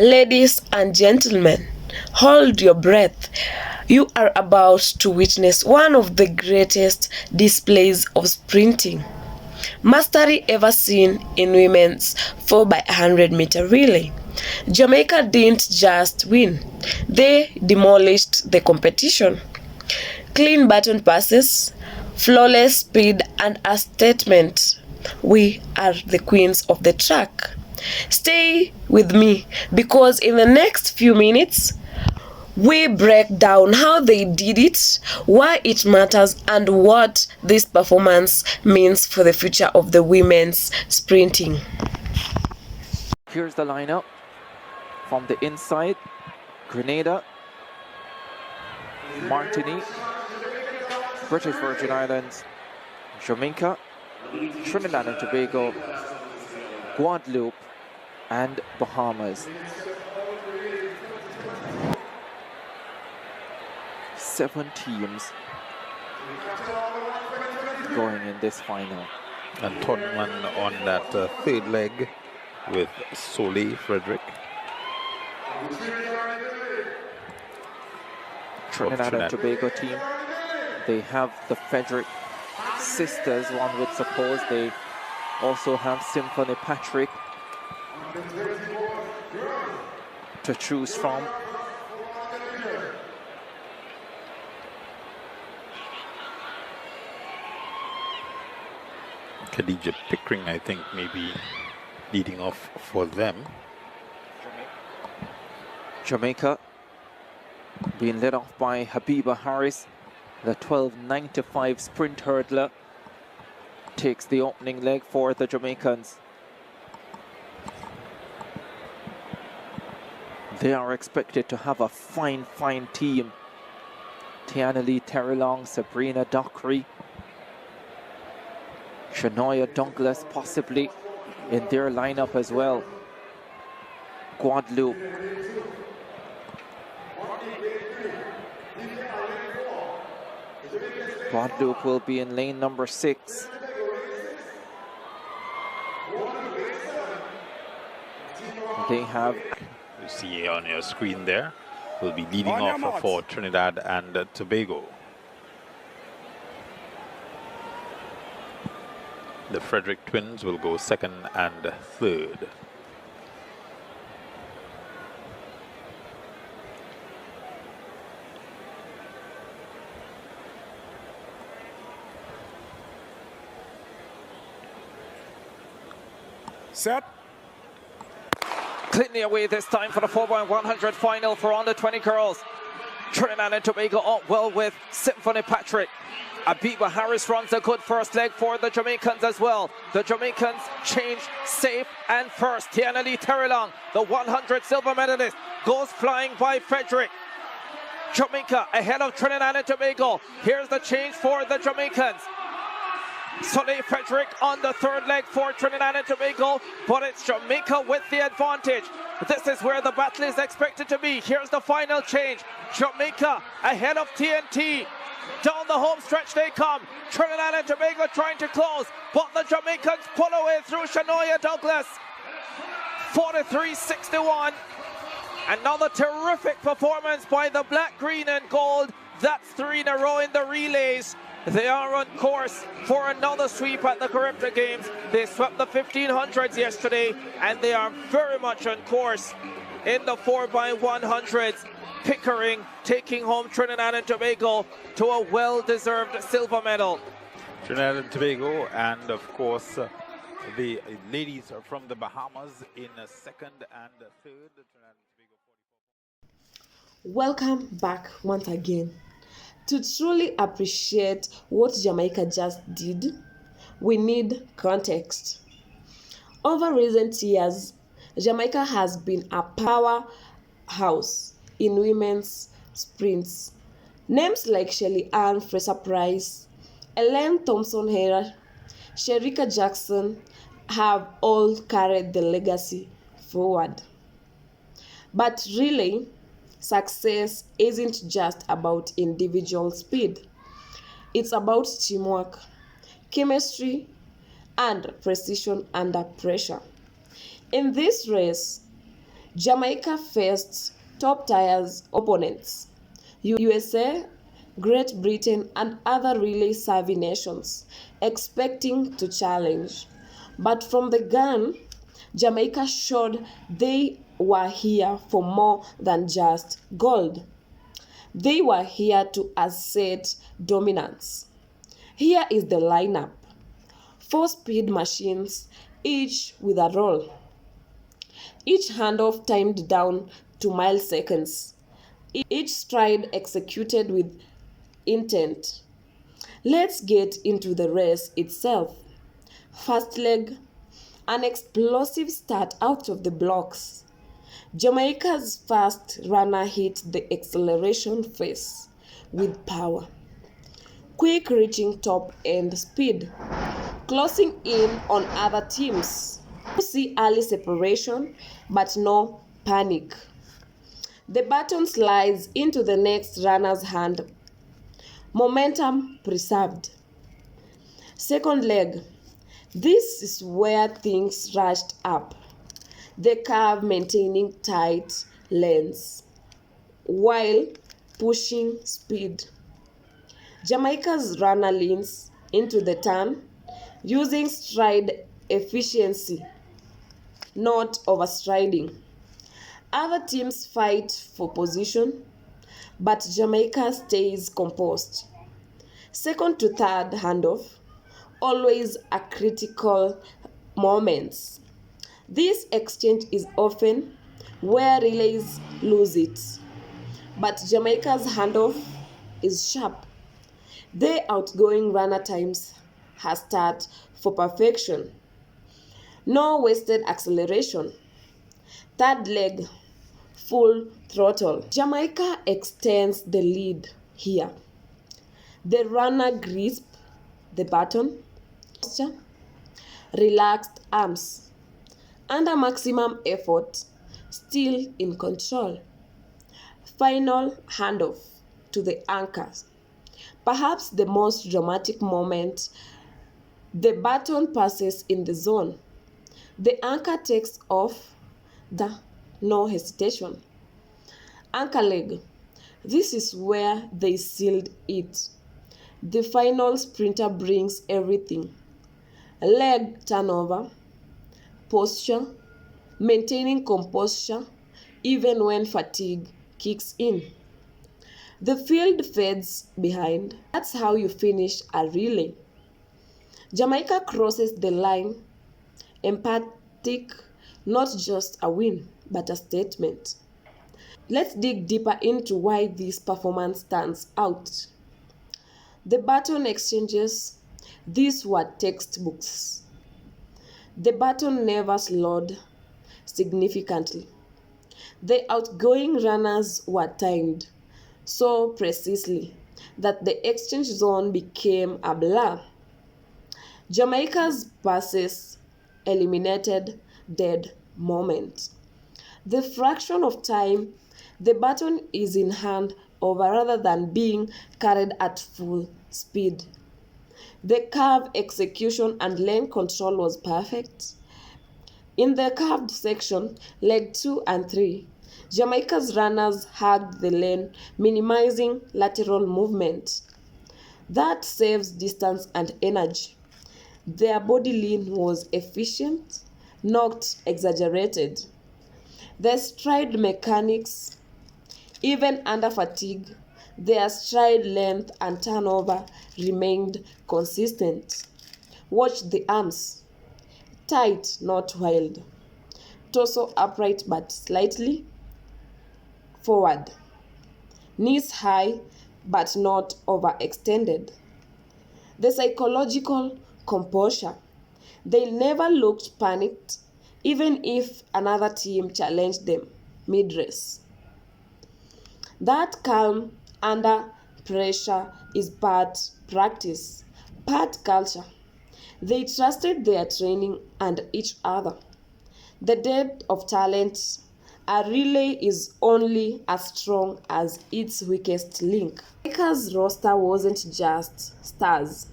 Ladies and gentlemen, hold your breath. You are about to witness one of the greatest displays of sprinting mastery ever seen in women's 4x100-meter relay. Jamaica didn't just win, they demolished the competition. Clean baton passes, flawless speed, and a statement: we are the queens of the track. Stay with me because in the next few minutes, we break down how they did it, why it matters, and what this performance means for the future of the women's sprinting. Here's the lineup from the inside: Grenada, Martinique, British Virgin Islands, Jamaica, Trinidad and Tobago, Guadeloupe, and Bahamas. 7 teams going in this final. And Todman on that third leg with Soleil Frederick. Trinidad and Tobago team, they have the Frederick sisters, one would suppose. They also have Symphony Patrick to choose from. Khadija Pickering, I think, maybe leading off for them. Jamaica being led off by Habiba Harris, the 12.95 sprint hurdler, takes the opening leg for the Jamaicans. They are expected to have a fine team. Tiana Lee Terrelong, Sabrina Dockery, Shania Douglas possibly in their lineup as well. Guadeloupe. Guadeloupe will be in lane number 6. They have, you see on your screen there, will be leading off for Trinidad and Tobago. The Frederick twins will go second and third. Set. cleanly away this time for the 4x100 final for under 20 girls. Trinidad and Tobago up well with Symphony Patrick. Abiba Harris runs a good first leg for the Jamaicans as well. The Jamaicans change safe and first. Tiana Lee Terrelong, the 100 silver medalist, goes flying by Frederick. Jamaica ahead of Trinidad and Tobago. Here's the change for the Jamaicans. Soleil Frederick on the third leg for Trinidad and Tobago, but it's Jamaica with the advantage. This is where the battle is expected to be. Here's the final change. Jamaica ahead of TNT. Down the home stretch they come. Trinidad and Tobago trying to close, but the Jamaicans pull away through Shania Douglas. 43-61. Another terrific performance by the black, green and gold. That's 3 in a row in the relays. They are on course for another sweep at the Caribbean Games. They swept the 1500s yesterday, and they are very much on course in the 4x100s. Pickering taking home Trinidad and Tobago to a well-deserved silver medal. Trinidad and Tobago, and of course the ladies from the Bahamas in second and third. Trinidad and Tobago 44. Welcome back once again. To truly appreciate what Jamaica just did, we need context. Over recent years, Jamaica has been a powerhouse in women's sprints. Names like Shelly Ann Fraser-Price, Ellen Thompson-Hare, Shericka Jackson have all carried the legacy forward. But really, success isn't just about individual speed. It's about teamwork, chemistry, and precision under pressure. In this race, Jamaica faced top-tier opponents, USA, Great Britain and other really savvy nations, expecting to challenge. But from the gun, Jamaica showed they were here for more than just gold. They were here to assert dominance. Here is the lineup. 4 speed machines, each with a roll. Each handoff timed down to milliseconds. Each stride executed with intent. Let's get into the race itself. First leg, an explosive start out of the blocks. Jamaica's fast runner hit the acceleration phase with power. Quick reaching top end speed, closing in on other teams. You see early separation, but no panic. The baton slides into the next runner's hand. Momentum preserved. Second leg. This is where things rushed up. The curve maintaining tight lanes while pushing speed. Jamaica's runner leans into the turn using stride efficiency, not overstriding. Other teams fight for position, but Jamaica stays composed. Second to third handoff, always a critical moment. This exchange is often where relays lose it, but Jamaica's handoff is sharp. The outgoing runner times her start for perfection. No wasted acceleration. Third leg, full throttle. Jamaica extends the lead here. The runner grasps the baton, relaxed arms, under maximum effort, still in control. Final handoff to the anchors. Perhaps the most dramatic moment, the baton passes in the zone. The anchor takes off, no hesitation. Anchor leg. This is where they sealed it. The final sprinter brings everything. Leg turnover, posture, maintaining composure even when fatigue kicks in. The field fades behind. That's how you finish a relay. Jamaica crosses the line, emphatic, not just a win, but a statement. Let's dig deeper into why this performance stands out. The baton exchanges, these were textbooks. The baton never slowed significantly. The outgoing runners were timed so precisely that the exchange zone became a blur. Jamaica's passes eliminated dead moment. The fraction of time the baton is in hand over rather than being carried at full speed. The curve execution and lane control was perfect. In the curved section, leg 2 and 3, Jamaica's runners hugged the lane, minimizing lateral movement. That saves distance and energy. Their body lean was efficient, not exaggerated. The stride mechanics, even under fatigue, their stride length and turnover remained consistent. Watch the arms. Tight, not wild. Torso upright but slightly forward. Knees high but not overextended. The psychological composure. They never looked panicked, even if another team challenged them mid-race. That calm under pressure is part practice, part culture. They trusted their training and each other. The depth of talent, a relay is only as strong as its weakest link. Jamaica's roster wasn't just stars.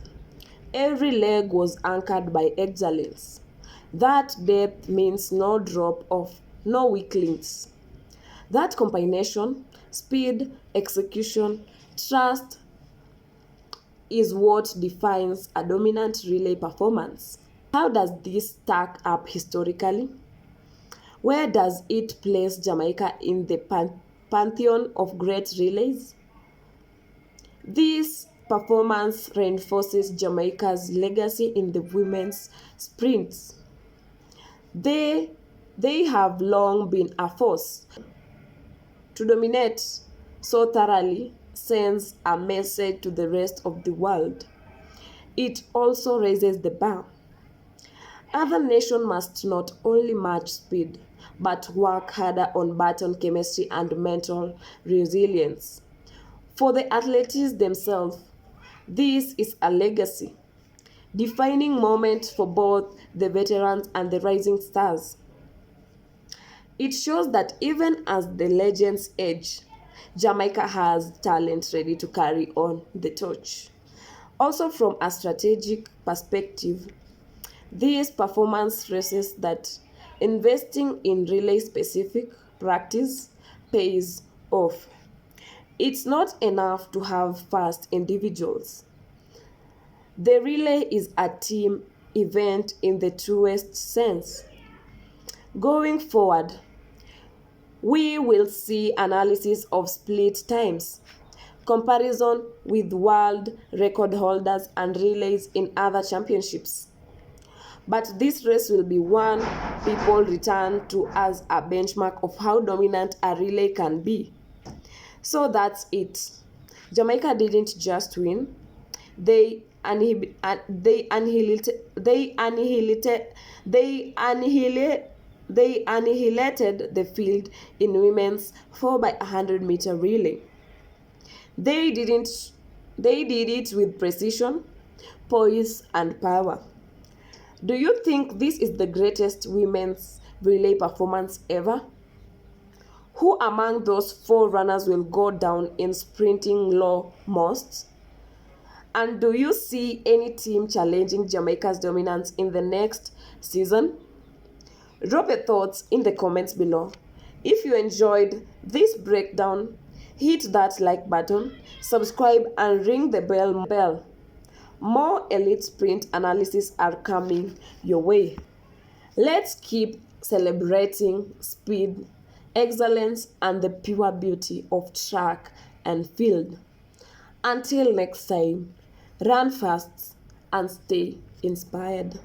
Every leg was anchored by excellence. That depth means no drop off, no weak links. That combination, speed, execution, trust, is what defines a dominant relay performance. How does this stack up historically? Where does it place Jamaica in the pantheon of great relays? This performance reinforces Jamaica's legacy in the women's sprints. They have long been a force. To dominate so thoroughly sends a message to the rest of the world. It also raises the bar. Other nations must not only match speed, but work harder on baton chemistry and mental resilience. For the athletes themselves, this is a legacy, defining moment for both the veterans and the rising stars. It shows that even as the legends age, Jamaica has talent ready to carry on the torch. Also, from a strategic perspective, these performance stresses that investing in relay-specific practice pays off. It's not enough to have fast individuals. The relay is a team event in the truest sense. Going forward, we will see analysis of split times, comparison with world record holders and relays in other championships. But this race will be one people return to as a benchmark of how dominant a relay can be. So that's it. Jamaica didn't just win. They annihilated the field in women's 4x100-meter relay. They did it with precision, poise, and power. Do you think this is the greatest women's relay performance ever? Who among those four runners will go down in sprinting law most? And do you see any team challenging Jamaica's dominance in the next season? Drop your thoughts in the comments below. If you enjoyed this breakdown, hit that like button, subscribe, and ring the bell. More elite sprint analysis are coming your way. Let's keep celebrating speed, excellence, and the pure beauty of track and field. Until next time, run fast and stay inspired.